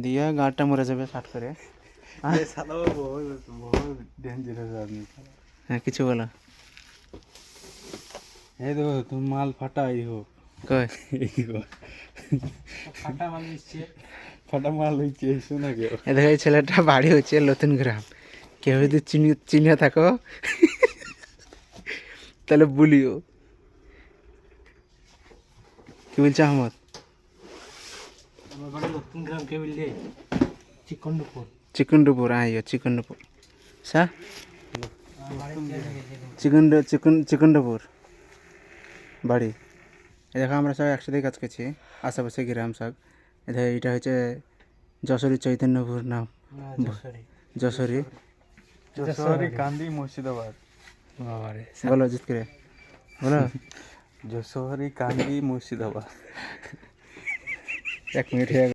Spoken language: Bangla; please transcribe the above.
দিয়ে গাঁটটা মরে যাবে শার্ট করে। ये साला वो बहुत डेंजरस आदमी था। হ্যাঁ কিছু বলো। ये देखो तुम माल फटा ही हो। কই देखो फटा माल হইছে শোনা গেল। এ দেখো এই ছেলেটা বাড়ি হচ্ছে নতুন গ্রাম। কেউ যদি চিনে থাকো তাহলে বলিও। কি বলছে আহমদ? আমার বাড়ি নতুন গ্রাম কে বললে চিকনপুর। চিকুন্ডপুর আইও চিকুন্ডপুর সা চিকুন্ডপুর বাড়ি। এই দেখো আমরা সব একসাথে কাজ করছি আশেপাশে গ্রাম সব। এটা হচ্ছে যশোরী চৈতন্যপুর নাম। যশোরী যশোরী কান্দি মুর্শিদাবাদ। বাবারে বলো জিত করে বলো। যশোরী কান্দি মুর্শিদাবাদ। 1 মিনিট হয়ে